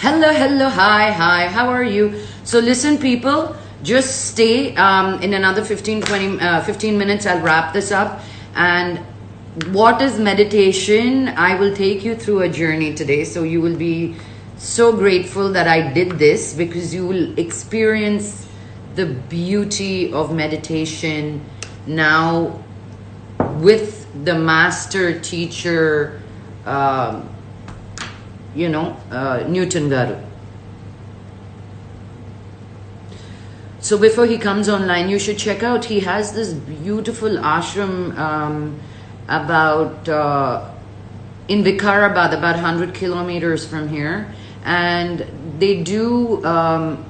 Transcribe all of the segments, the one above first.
Hello, hello, hi, hi, how are you? So, listen, people, just stay in another 15 minutes. I'll wrap this up. And what is meditation? I will take you through a journey today. So, you will be so grateful that I did this because you will experience the beauty of meditation now with the master teacher. Newton Garu. So before he comes online, you should check out, he has this beautiful ashram in Vikarabad, about 100 kilometers from here. And they do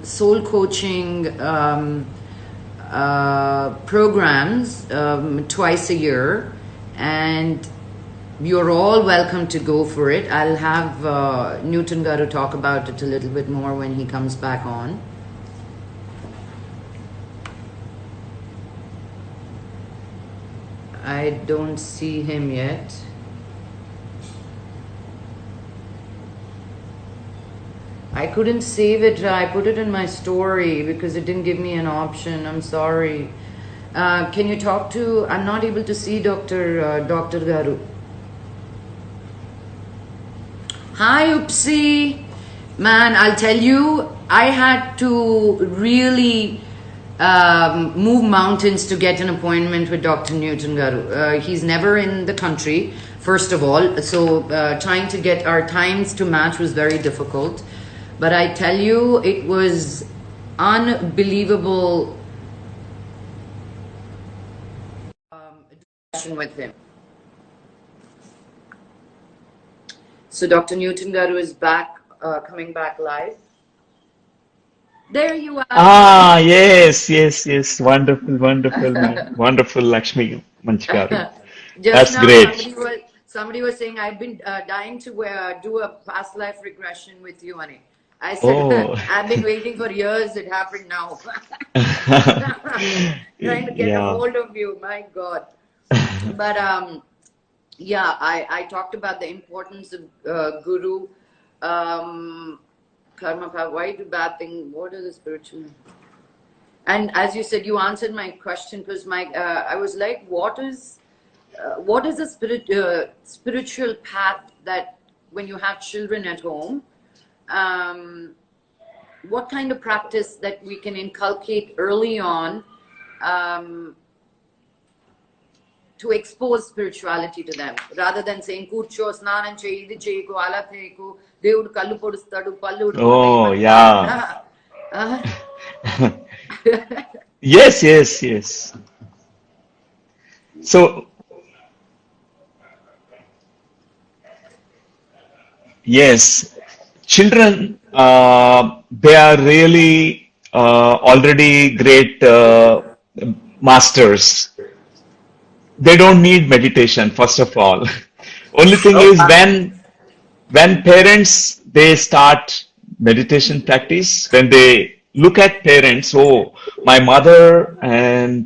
soul coaching programs twice a year. And you're all welcome to go for it. I'll have Newton Garu talk about it a little bit more when he comes back on. I don't see him yet. I couldn't save it. I put it in my story because it didn't give me an option. I'm sorry. Can you talk to... I'm not able to see Dr. Garu. Hi, Oopsie. Man, I'll tell you, I had to really move mountains to get an appointment with Dr. Newton Garu. He's never in the country, first of all. So trying to get our times to match was very difficult. But I tell you, it was unbelievable discussion with him. So Dr. Newton Garu is back, coming back live. There you are. Ah, yes. Wonderful, man. Wonderful, Lakshmi Manchikaru. Just That's now, great. somebody was saying, I've been dying to do a past life regression with you, honey. I said, Oh, I've been waiting for years. It happened now. Trying to get a yeah. hold of you. My God. But yeah, I talked about the importance of Guru, karma, why do bad things, what are the spiritual... And as you said, you answered my question because I was like, what is a spiritual path that when you have children at home, what kind of practice that we can inculcate early on to expose spirituality to them, rather than saying, Kurcho, snanam cheyi, idi cheyiku, ala theku, దేవుడు కళ్ళు పొడుస్తాడు, పళ్ళు Oh, ఊడిపోతాయి. yeah. Yes. So, yes, children, they are really already great masters. They don't need meditation, first of all. Only thing is when parents, they start meditation practice, when they look at parents, oh, my mother and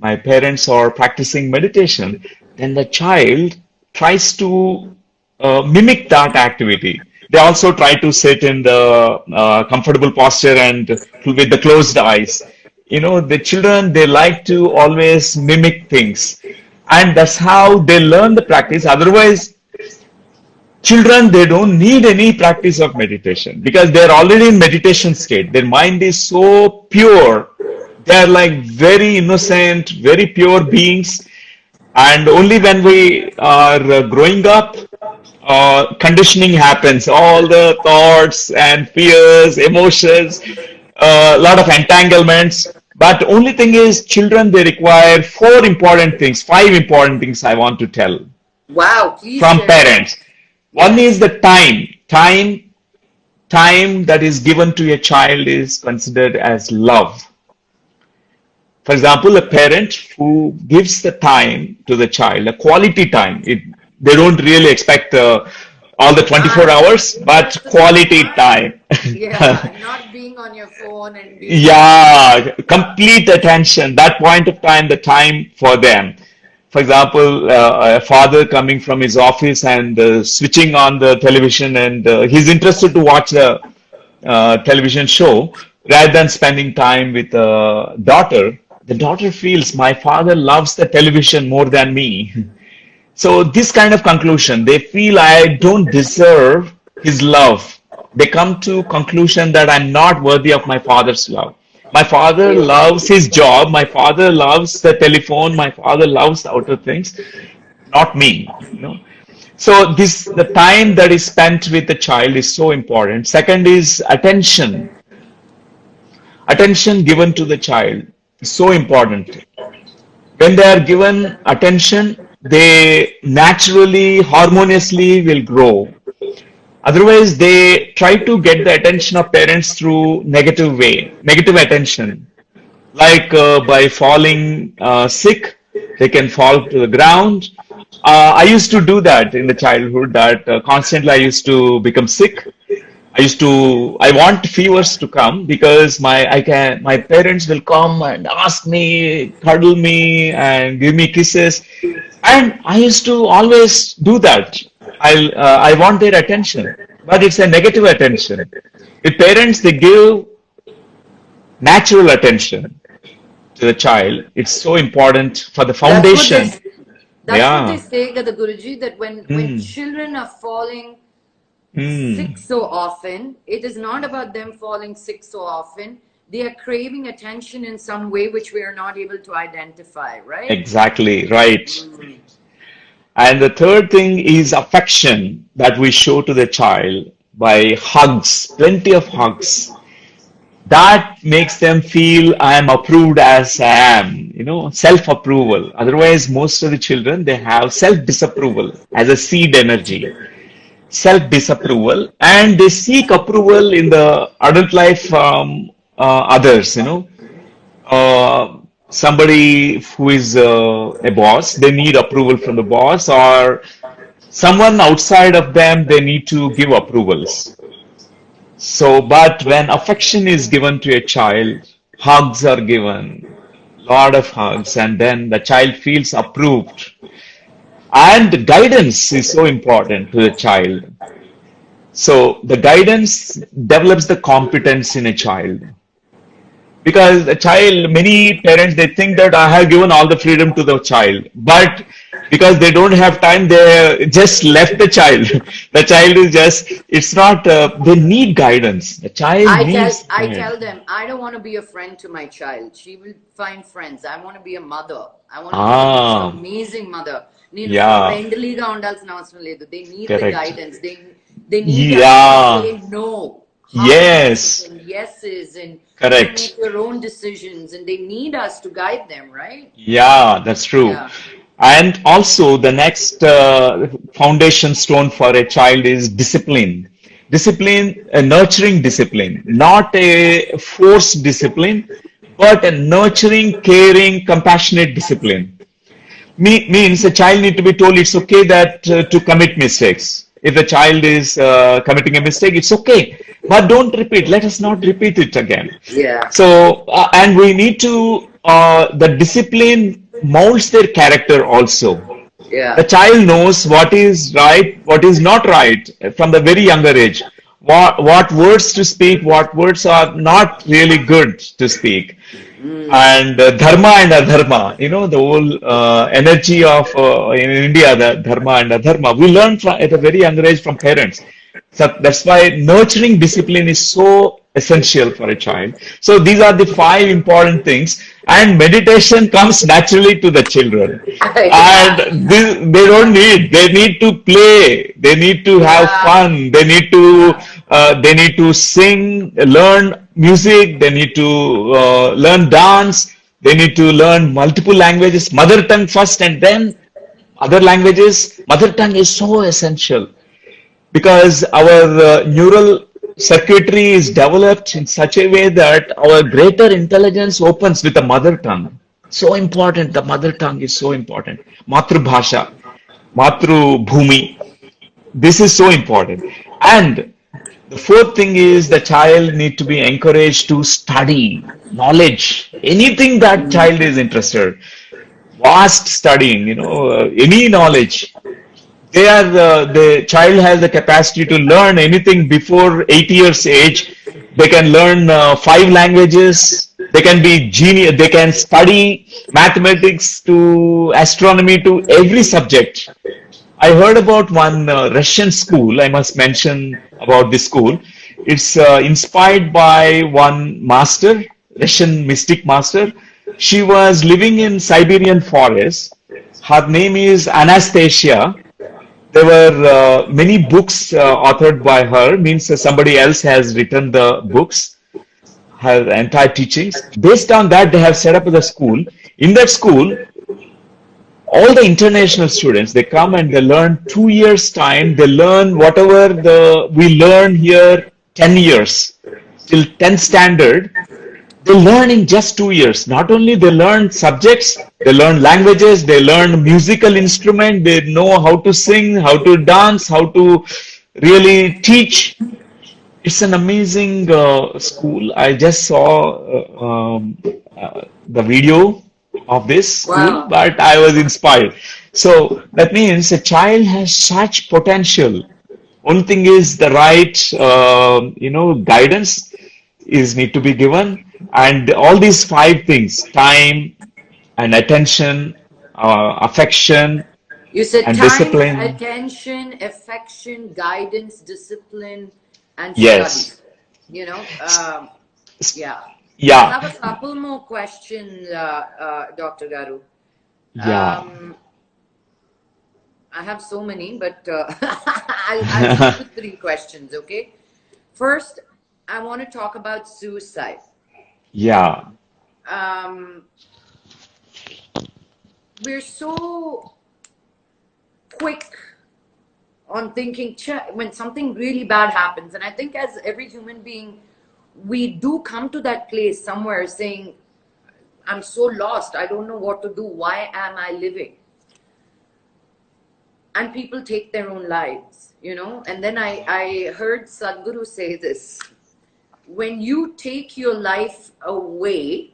my parents are practicing meditation, then the child tries to mimic that activity. They also try to sit in the comfortable posture and with the closed eyes. The children, they like to always mimic things. And that's how they learn the practice. Otherwise, children, they don't need any practice of meditation because they're already in meditation state. Their mind is so pure. They're like very innocent, very pure beings. And only when we are growing up, conditioning happens. All the thoughts and fears, emotions, a lot of entanglements. But only thing is, children, they require five important things I want to tell Wow, please from share. parents. One is the time that is given to a child is considered as love. For example, a parent who gives the time to the child, a quality time, they don't really expect all the 24 hours, but quality time. Yeah, not being on your phone and being... Yeah, complete attention, that point of time, the time for them. For example, a father coming from his office and switching on the television, and he's interested to watch the television show, rather than spending time with the daughter feels my father loves the television more than me. So this kind of conclusion, they feel I don't deserve his love. They come to conclusion that I'm not worthy of my father's love. My father loves his job. My father loves the telephone. My father loves the outer things, not me. So this the time that is spent with the child is so important. Second is attention. Attention given to the child is so important. When they are given attention, they naturally, harmoniously will grow. Otherwise, they try to get the attention of parents through negative way, negative attention. Like by falling sick, they can fall to the ground. I used to do that in the childhood, that constantly I used to become sick. I want fevers to come because my parents will come and ask me, cuddle me and give me kisses. And I used to always do that. I want their attention, but it's a negative attention. If parents, they give natural attention to the child, it's so important for the That's what foundation. they Yeah. say, the Guruji, that when Mm. children are falling sick Mm. so often, it is not about them falling sick so often. They are craving attention in some way which we are not able to identify, right? Exactly, right. Mm. And the third thing is affection that we show to the child by hugs, plenty of hugs. That makes them feel I am approved as I am, self-approval. Otherwise, most of the children, they have self-disapproval as a seed energy, self-disapproval, and they seek approval in the adult life from others, somebody who is a boss, they need approval from the boss, or someone outside of them, they need to give approvals. So, but when affection is given to a child, hugs are given, lot of hugs, and then the child feels approved. And guidance is so important to the child. So the guidance develops the competence in a child. Because the child, many parents, they think that I have given all the freedom to the child, but because they don't have time, they just left the child. The child is just, it's not, they need guidance. The child needs I guidance. tell them I don't want to be a friend to my child. She will find friends. I want to be a mother. I want to be the most Ah, amazing mother. నేను yeah, ఫ్రెండ్లీగా ఉండాల్సిన అవసరం లేదు. They need the correct. guidance. They need us to Yeah, say no, hard no's yes, and yeses, and you make correct. your own decisions, and they need us to guide them, right? Yeah, that's true. Yeah. And also, the next foundation stone for a child is discipline. Discipline, a nurturing discipline, not a forced discipline, but a nurturing, caring, compassionate discipline. Means a child need to be told it's okay that to commit mistakes. If the child is committing a mistake, it's okay, but don't repeat. Let us not repeat it again. Yeah. So, and we need to, the discipline molds their character also. Yeah. The child knows what is right, what is not right from the very younger age. What words to speak, what words are not really good to speak. And dharma and adharma, the whole energy of in India, the dharma and adharma, we learn from, at a very young age from parents. So that's why nurturing discipline is so essential for a child. So these are the five important things, and meditation comes naturally to the children. Yeah. And they don't need, they need to play, they need to have Yeah. fun, they need to sing, learn music, they need to learn dance, they need to learn multiple languages, mother tongue first and then other languages. Mother tongue is so essential because our neural circuitry is developed in such a way that our greater intelligence opens with the mother tongue. So important, the mother tongue is so important. Matru Bhasha, Matru Bhumi, this is so important. And the fourth thing is the child need to be encouraged to study knowledge, anything that child is interested. Vast studying, any knowledge. The child has the capacity to learn anything before 8 years age. They can learn 5 languages. They can be genius. They can study mathematics to astronomy to every subject. I heard about one Russian school. I must mention about this school. It's inspired by one master, Russian mystic master. She was living in Siberian forest. Her name is Anastasia. There were many books authored by her, means somebody else has written the books, her entire teachings. Based on that, they have set up the school. In that school, all the international students, they come and they learn 2 years time. They learn whatever we learn here 10 years till 10th standard. They learn in just 2 years. Not only they learn subjects, they learn languages, they learn musical instrument, they know how to sing, how to dance, how to really teach. It's an amazing school. I just saw the video of this school, Wow. but I was inspired. So that means a child has such potential. Only thing is the right, guidance is need to be given, and all these 5 things: time and attention, affection, You said and time, discipline. attention, affection, guidance, discipline, and study. Yes. You know, yeah. I Yeah. have a couple more questions, Dr. Garu. Yeah. I have so many, but I'll stick with 3 questions, okay? First, I want to talk about suicide. Yeah. Um, we're so quick on thinking when something really bad happens, and I think as every human being, we do come to that place somewhere saying, I'm so lost, I don't know what to do, why am I living? And people take their own lives, and then I heard Sadhguru say this: when you take your life away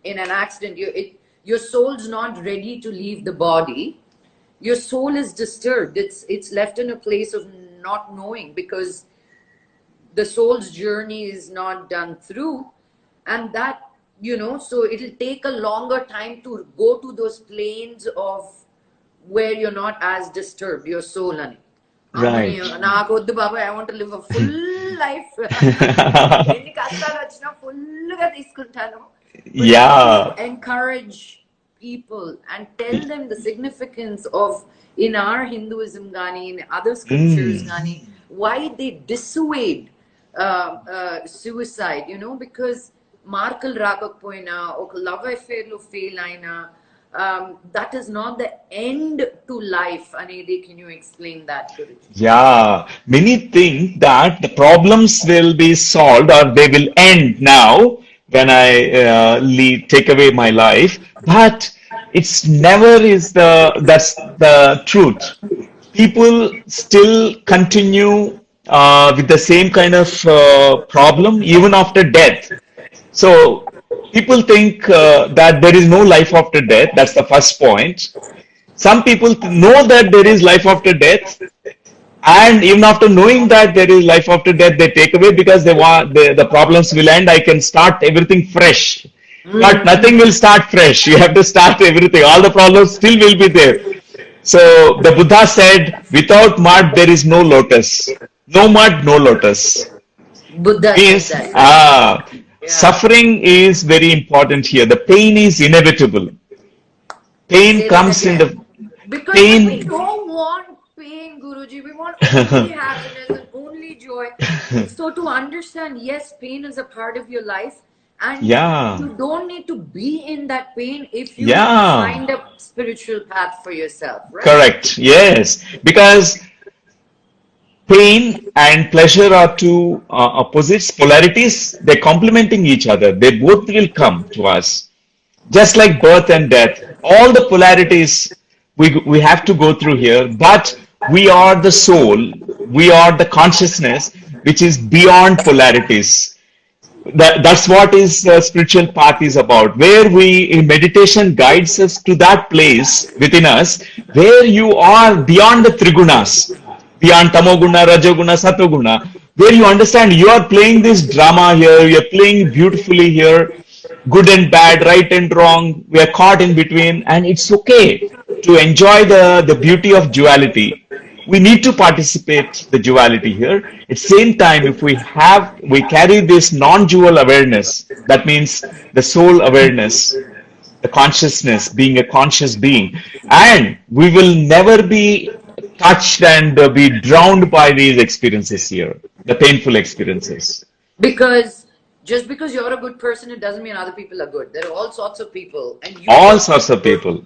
in an accident, your soul's not ready to leave the body. Your soul is disturbed. It's left in a place of not knowing, because the soul's journey is not done through, and that, so it'll take a longer time to go to those planes of where you're not as disturbed, your soul. Ani. Right. Nakoddu Baba, I want to live a full life. ఎన్ని కష్టాలు వచ్చినా ఫుల్గా తీసుకుంటాను. But how do Yeah. you encourage people and tell them the significance of, in our Hinduism gani, in other scriptures gani, why they dissuade suicide, because మార్కులు రాకపోయినా, ఒక love affair లో fail అయినా, that is not the end to life. Anedi, can you explain that, Guruji? Yeah, many think that the problems will be solved or they will end now when I take away my life, but it's never is that's the truth. People still continue with the same kind of problem even after death. So people think that there is no life after death. That's the first point. Some people know that there is life after death, and even after knowing that there is life after death, they take away because they want the problems will end. I can start everything fresh, but nothing will start fresh. You have to start everything. All the problems still will be there. So the Buddha said, "Without mud, there is no lotus. No mud, no lotus." Buddha Means, said that. Yeah. suffering is very important here. The pain is inevitable. Pain Say that comes in the again. Because pain. we don't want pain, Guruji. We want only happiness and only joy. So to understand, yes, pain is a part of your life, and Yeah. you don't need to be in that pain if you Yeah. find a spiritual path for yourself, right? Correct. Yes. Because pain and pleasure are two opposites, polarities. They're complementing each other. They both will come to us. Just like birth and death. All the polarities we have to go through here, but we are the soul. We are the consciousness which is beyond polarities. That's what is the spiritual path is about, where we in meditation guides us to that place within us where you are beyond the trigunas, beyond tamoguna, rajoguna, satoguna, where you understand you are playing this drama here, you're playing beautifully here, good and bad, right and wrong, we are caught in between, and it's okay to enjoy the beauty of duality. We need to participate the duality here. At the same time, if we carry this non-dual awareness, that means the soul awareness, the consciousness, being a conscious being, and we will never be touched and be drowned by these experiences here, the painful experiences. Because just because you're a good person, it doesn't mean other people are good. There are all sorts of people, and All sorts of people.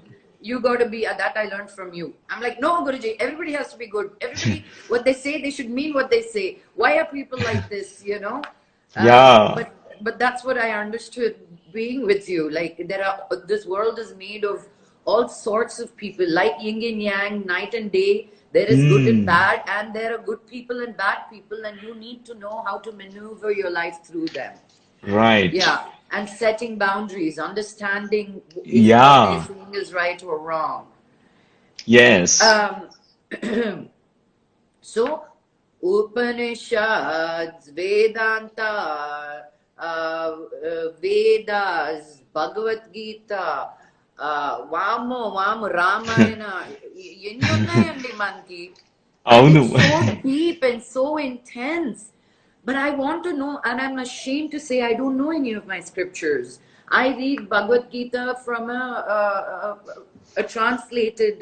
you got to be. That I learned from you. I'm like, no, Guruji, everybody has to be good. Everybody, what they say, they should mean what they say. Why are people like this? Yeah. But that's what I understood being with you. Like this world is made of all sorts of people, like yin and yang, night and day. There is good and bad, and there are good people and bad people, and you need to know how to maneuver your life through them. Right. Yeah, and setting boundaries, understanding if what Yeah. they're saying is right or wrong. Yes. So, Upanishads, Vedanta, Vedas, Bhagavad Gita, Vamo, Ramayana, ఎన్నున్నాయండి మనకి. Avunu. It's so deep and so intense. But I want to know, and I'm ashamed to say I don't know any of my scriptures. I read Bhagavad Gita from a translated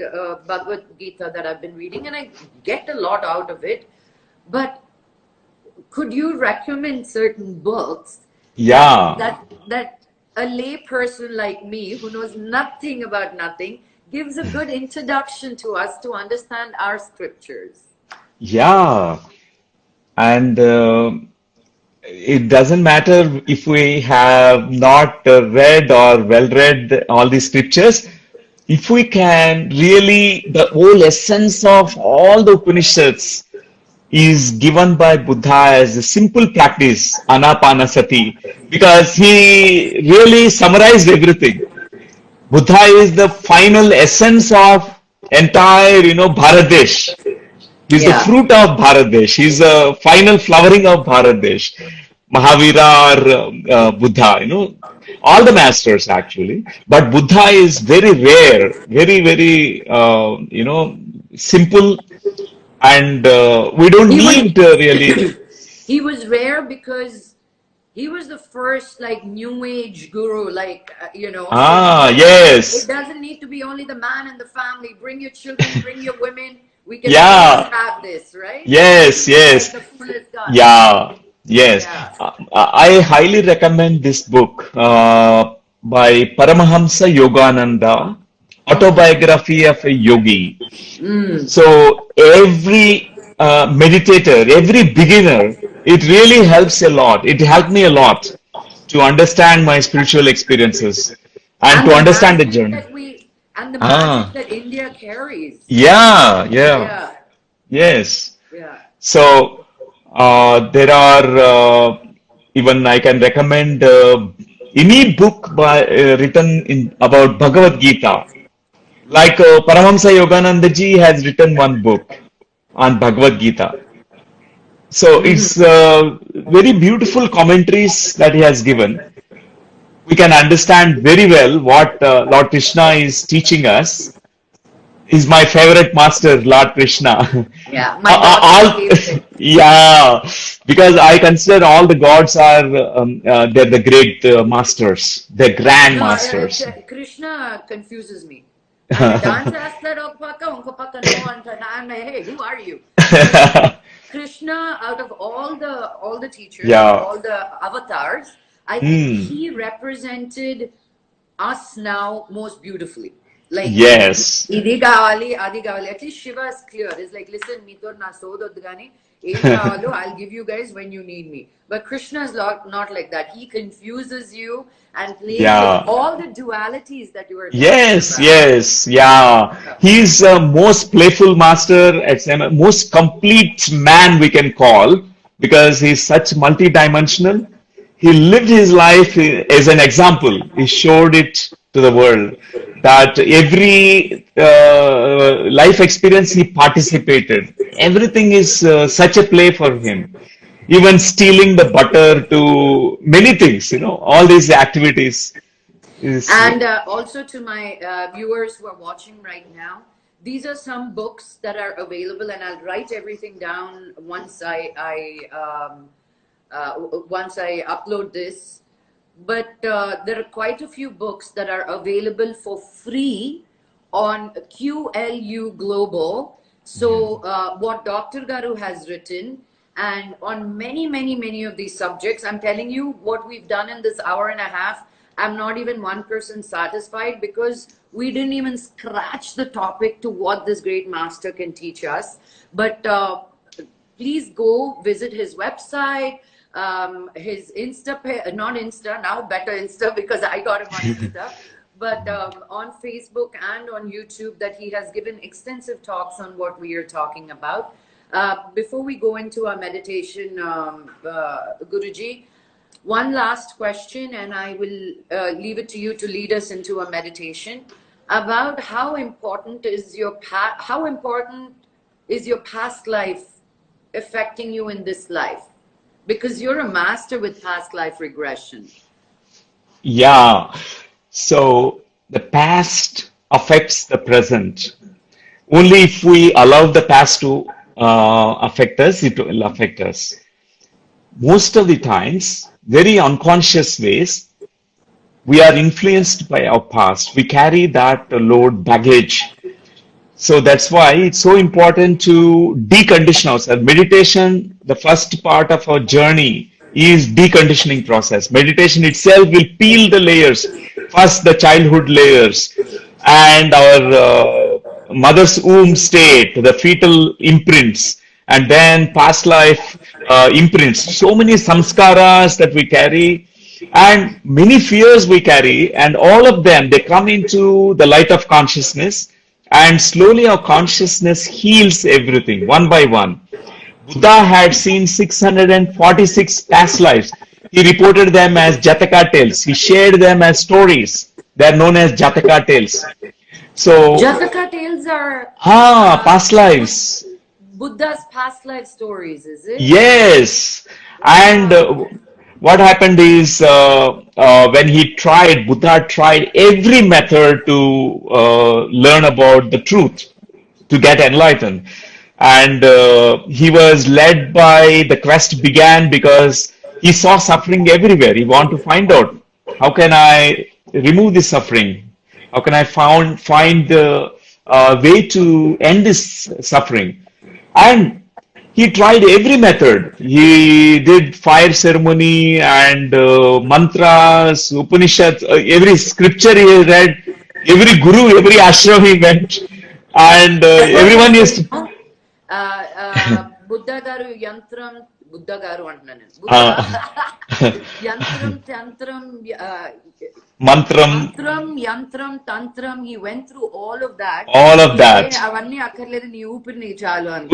Bhagavad Gita that I've been reading, and I get a lot out of it. But could you recommend certain books Yeah. that a lay person like me, who knows nothing about nothing, gives a good introduction to us to understand our scriptures? Yeah. And it doesn't matter if we have not read or well read all these scriptures. If we can really, the whole essence of all the Upanishads is given by Buddha as a simple practice, anapanasati, because he really summarized everything. Buddha is the final essence of entire, Bharat Desh. He's the fruit of Bharat Desh. He's the final flowering of Bharat Desh. Mahavira or Buddha, all the masters actually. But Buddha is very rare, very, very, simple, and we don't need really. He was rare because he was the first new age guru, Yes. it doesn't need to be only the man and the family. Bring your children, bring your women. We can Yeah. have this, right? Yes, yes. The fullest God. Yeah, yes. Yeah. I highly recommend this book by Paramahamsa Yogananda, Autobiography of a Yogi. So every meditator, every beginner, it really helps a lot. It helped me a lot to understand my spiritual experiences and to understand the journey. And the magic that India carries. Yeah. Yeah. Yes. Yeah. So there are even I can recommend any book written about Bhagavad Gita. Like Paramahamsa Yogananda ji has written one book on Bhagavad Gita. So it's very beautiful commentaries that he has given. We can understand very well what Lord Krishna is teaching us. He's my favorite master, Lord Krishna. Yeah, my favorite. Yeah, because I consider all the gods are they're the great masters, they're grand masters. Krishna confuses me. Hey, who are you? Krishna, out of all the teachers, all the avatars, I think he represented us now most beautifully. Yes. Idi kavali, adi kavali. At least Shiva is clear. It's like, listen, Mithur na sodod gani. I'll give you guys when you need me. But Krishna is not like that. He confuses you and plays with all the dualities that you are talking about. Yes, yeah. He's most playful master, most complete man we can call, because he's such multidimensional. He lived his life as an example. He showed it to the world that every life experience he participated. Everything is such a play for him. even stealing the butter to many things, all these activities is, And also to my viewers who are watching right now, these are some books that are available, and I'll write everything down once I upload this. But there are quite a few books that are available for free on QLU Global. So what Dr. Garu has written, and on many, many, many of these subjects, I'm telling you what we've done in this hour and a half. I'm not even 1% satisfied, because we didn't even scratch the topic to what this great master can teach us. But please go visit his website, his not Insta, now better Insta, because I got him on Insta, but on Facebook and on YouTube, that he has given extensive talks on what we are talking about. Before we go into our meditation, Guruji, one last question, and I will leave it to you to lead us into a meditation about how important is your past life affecting you in this life, because you're a master with past life regression. yeah. So the past affects the present. Only if we allow the past to affect us, it will affect us. Most of the times, very unconscious ways, we are influenced by our past. We carry that load baggage. So that's why it's so important to decondition ourselves. Meditation, the first part of our journey is deconditioning process. Meditation itself will peel the layers. First, the childhood layers and our mother's womb state, the fetal imprints, and then past life imprints. So many samskaras that we carry, and many fears we carry, and all of them, they come into the light of consciousness, and slowly our consciousness heals everything one by one. Buddha had seen 646 past lives. He reported them as Jataka tales. He shared them as stories. They are known as Jataka tales. So, Jataka tales are past lives. Buddha's past life stories, is it? Yes. And what happened is when Buddha tried every method to learn about the truth, to get enlightened. And he was led by, the quest began because he saw suffering everywhere. He wanted to find out, how can I remove this suffering? How can I find the way to end this suffering? And he tried every method. He did fire ceremony and mantras, Upanishads, every scripture he read, every guru, every ashram he went, and everyone used to. Buddha garu yantram, Buddha garu antunnanu. Uh, Yantram, tantram, Mantram, yantram, tantram. He went through all of that. all of that. Avanni akkarledu nee upirni chalu anu.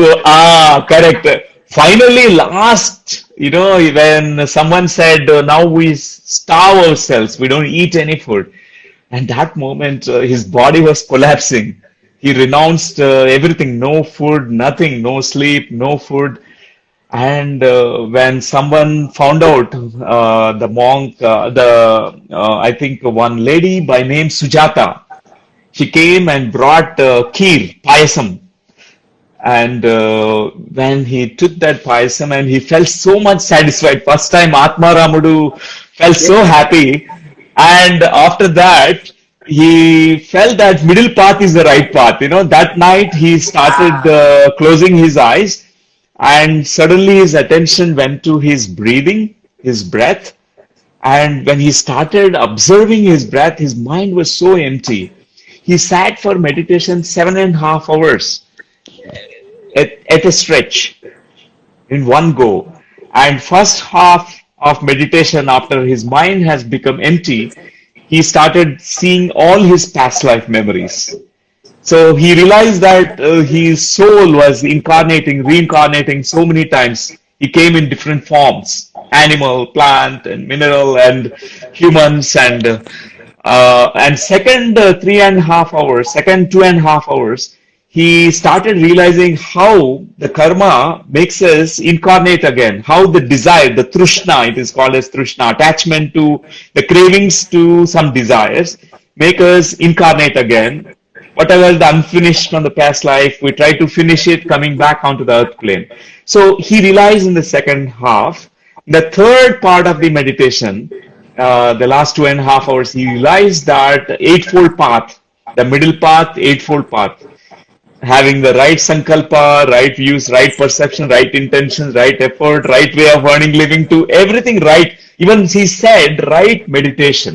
Correct. Finally, last, when someone said, now we starve ourselves, we don't eat any food. And that moment, his body was collapsing. He renounced everything, no food, nothing, no sleep, no food. And when someone found out, the monk, I think one lady by name Sujata, she came and brought kheer, payasam. And when he took that payasam, and he felt so much satisfied. First time Atma Ramudu felt so happy. And after that, he felt that middle path is the right path. That night he started closing his eyes, and suddenly his attention went to his breathing, his breath. And when he started observing his breath, his mind was so empty. He sat for meditation 7.5 hours at a stretch in one go. And first half of meditation, after his mind has become empty, he started seeing all his past life memories. So he realized that his soul was incarnating, reincarnating so many times. He came in different forms, animal, plant, and mineral, and humans. And second 3.5 hours, second 2.5 hours, he started realizing how the karma makes us incarnate again, how the desire, the trishna, it is called as trishna, attachment to the cravings to some desires, make us incarnate again. Whatever is the unfinished from the past life, we try to finish it coming back onto the earth plane. So he realized in the second half, the third part of the meditation, the last 2.5 hours, he realized that the eightfold path, the middle path, eightfold path, having the right sankalpa, right views, right perception, right intentions, right effort, right way of earning living to everything right. Even he said right meditation.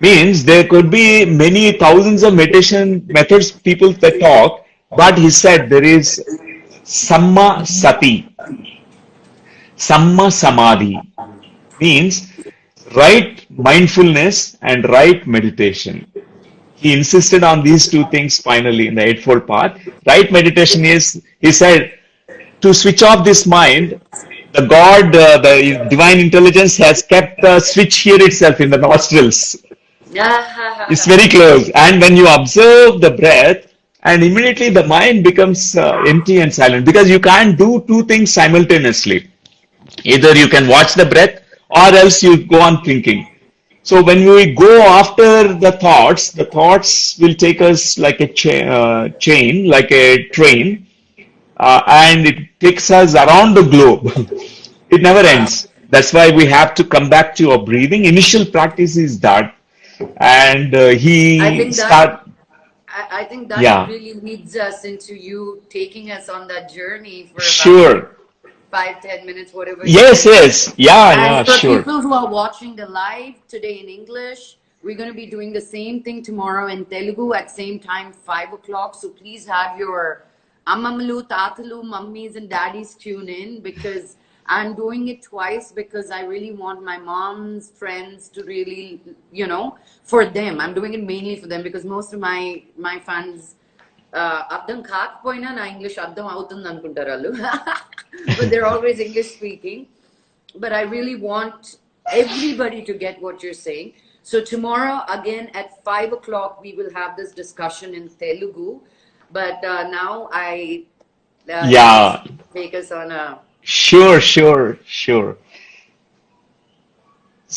Means there could be many thousands of meditation methods people that talk, but he said there is samma sati, samma samadhi, means right mindfulness and right meditation. He insisted on these two things finally in the Eightfold Path. Right meditation is, he said, to switch off this mind, the God, the divine intelligence has kept the switch here itself in the nostrils. It's very close. And when you observe the breath, and immediately the mind becomes empty and silent because you can't do two things simultaneously. Either you can watch the breath or else you go on thinking. So when we go after the thoughts will take us like a chain, like a train, and it takes us around the globe. It never ends. That's why we have to come back to our breathing. Initial practice is that, and I he think that start, I think that yeah, really leads us into you taking us on that journey for about sure, 5, 10 minutes, whatever you yes, think. yes, yeah, And yeah, for sure, people who are watching the live today in English, we're going to be doing the same thing tomorrow in Telugu at same time, 5 o'clock. So please have your ammamalu, tatalu, mummies, and daddies tune in because I'm doing it twice because I really want my mom's friends to really, for them. I'm doing it mainly for them because most of my fans అర్థం కాకపోయినా నా English అర్థం అవుతుంది అనుకుంటారు వాళ్ళు but they're always English speaking. But I really want everybody to get what you're saying. So tomorrow again at 5 o'clock we will have this discussion in Telugu. But now I let you yeah, take us on a. sure, sure, sure.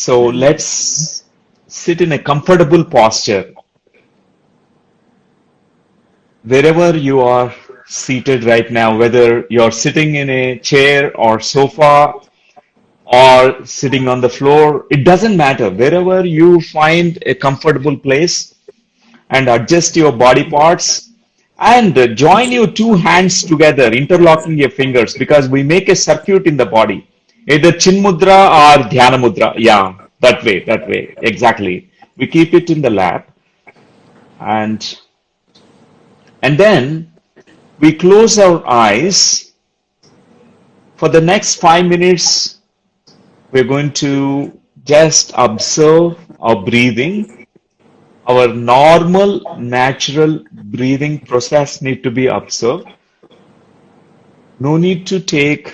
So let's sit in a comfortable posture. Wherever you are seated right now, whether you're sitting in a chair or sofa or sitting on the floor, it doesn't matter. Wherever you find a comfortable place and adjust your body parts and join your two hands together, interlocking your fingers because we make a circuit in the body, either chin mudra or dhyana mudra. Yeah, that way, exactly. We keep it in the lap and then we close our eyes. For the next 5 minutes, we're going to just observe our breathing. Our normal, natural breathing process need to be observed. No need to take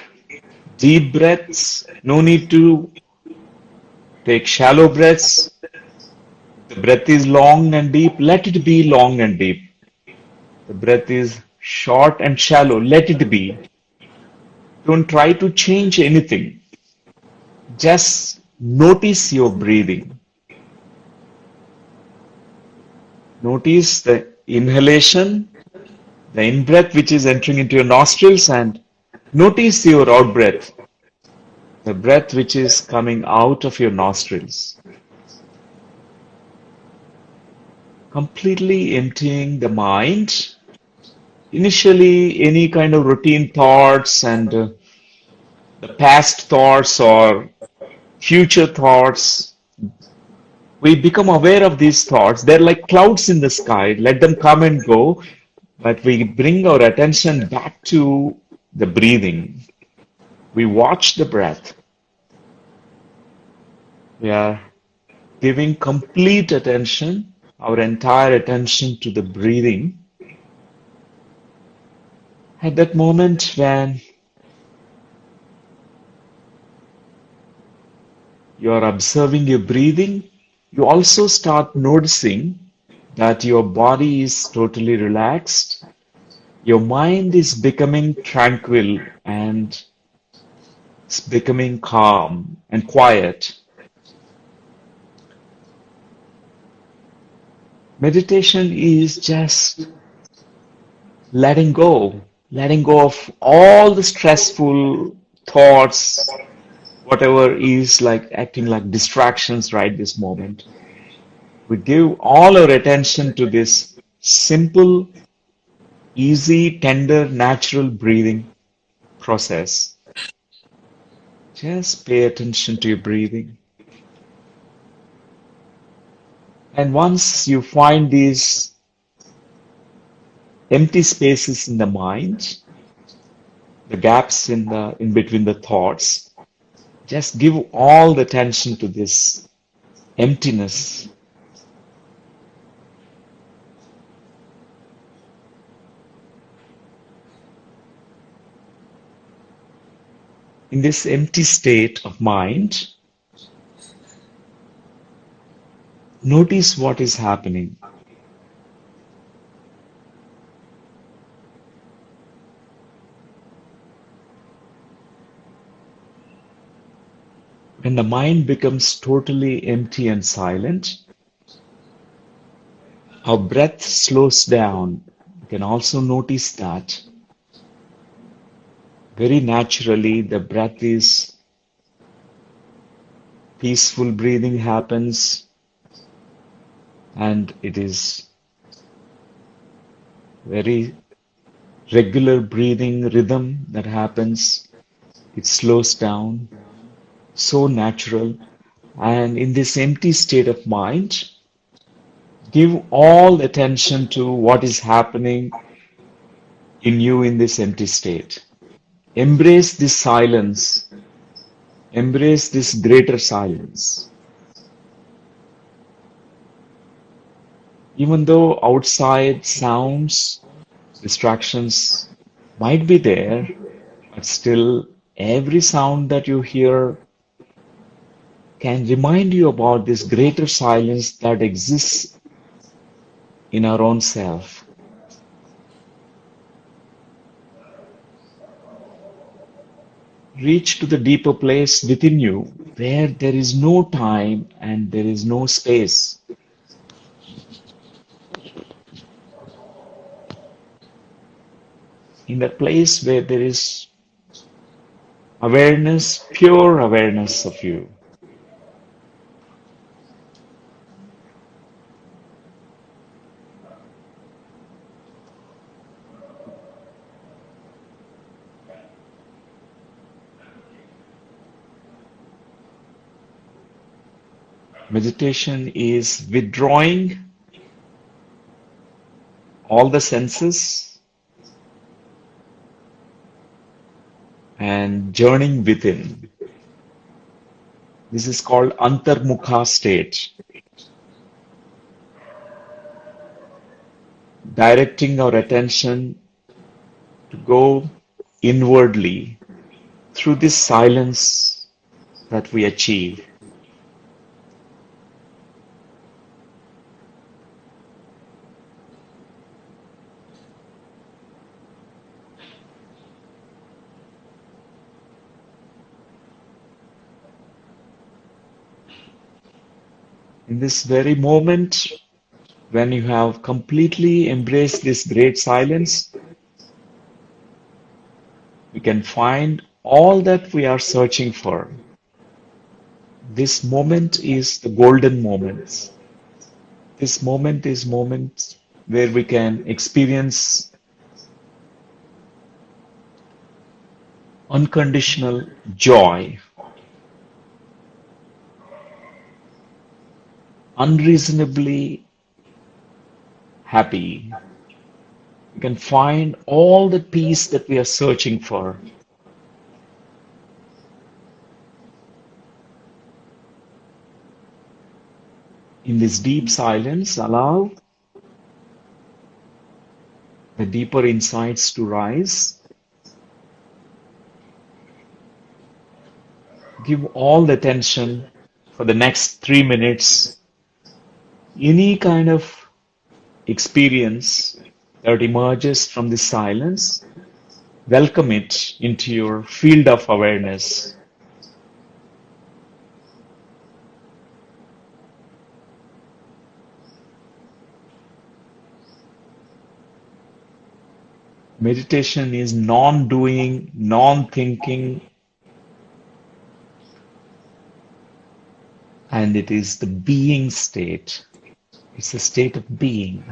deep breaths. No need to take shallow breaths. The breath is long and deep. Let it be long and deep. The breath is short and shallow. Let it be. Don't try to change anything. Just notice your breathing. Notice the inhalation, the in-breath which is entering into your nostrils, and notice your out-breath, the breath which is coming out of your nostrils. Completely emptying the mind. Initially, any kind of routine thoughts and the past thoughts or future thoughts, we become aware of these thoughts. They're like clouds in the sky. Let them come and go. But we bring our attention back to the breathing. We watch the breath. We are giving complete attention, our entire attention to the breathing. At that moment when you are observing your breathing, you also start noticing that your body is totally relaxed, your mind is becoming tranquil and it's becoming calm and quiet. Meditation is just letting go of all the stressful thoughts, whatever is like acting like distractions right this moment. We give all our attention to this simple, easy, tender, natural breathing process. Just pay attention to your breathing. And once you find these empty spaces in the mind, the gaps in between the thoughts, just give all the attention to this emptiness. In this empty state of mind, notice what is happening. When the mind becomes totally empty and silent, our breath slows down. You can also notice that very naturally the breath is peaceful, breathing happens, and it is very regular breathing rhythm that happens. It slows down, so natural. And in this empty state of mind, give all attention to what is happening in you in this empty state. Embrace this silence. Embrace this greater silence. Even though outside sounds, distractions might be there, but still every sound that you hear can remind you about this greater silence that exists in our own self. Reach to the deeper place within you where there is no time and there is no space. In that place where there is awareness, pure awareness of you. Meditation is withdrawing all the senses and journeying within. This is called antarmukha state. Directing our attention to go inwardly through this silence that we achieve. In this very moment, when you have completely embraced this great silence, we can find all that we are searching for. This moment is the golden moments. This moment is moment where we can experience unconditional joy, unreasonably happy. We can find all the peace that we are searching for. In this deep silence, allow the deeper insights to rise. Give all the attention for the next 3 minutes. Any kind of experience that emerges from the silence, welcome it into your field of awareness. Meditation is non-doing, non-thinking, and it is the being state. It's a state of being.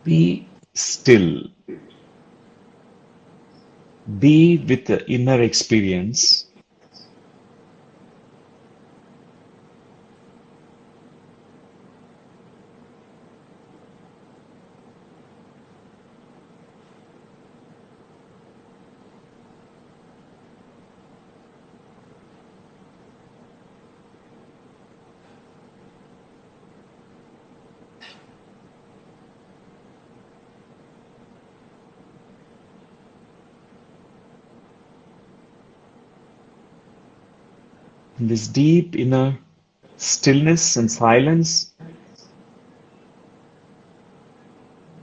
Be still. Be with the inner experience. In this deep inner stillness and silence,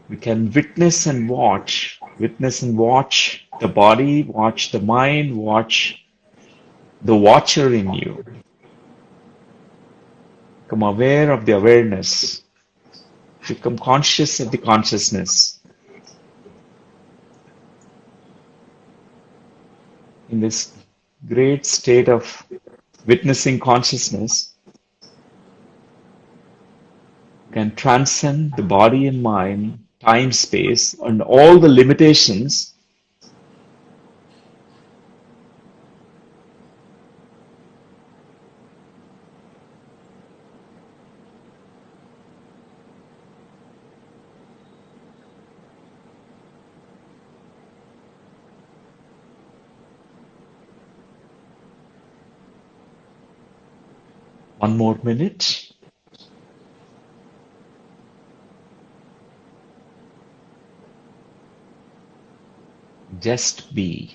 we can witness and watch the body, watch the mind, watch the watcher in you. Become aware of the awareness. Become conscious of the consciousness. In this great state of witnessing consciousness, can transcend the body and mind, time, space, and all the limitations one more minute. Just be.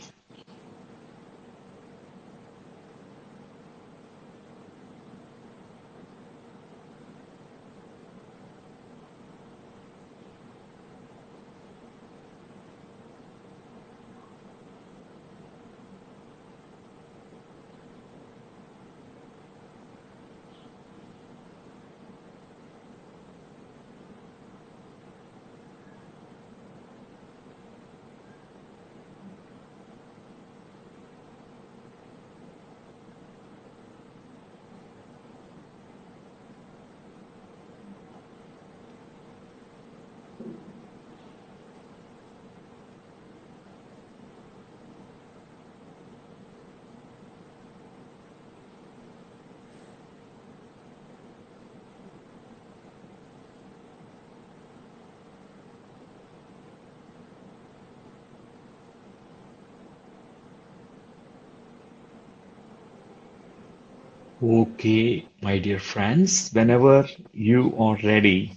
Okay, my dear friends, whenever you are ready,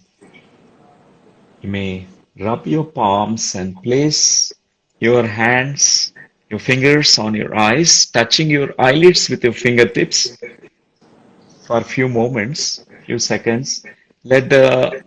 you may rub your palms and place your hands, your fingers on your eyes, touching your eyelids with your fingertips for a few moments, few seconds. Let the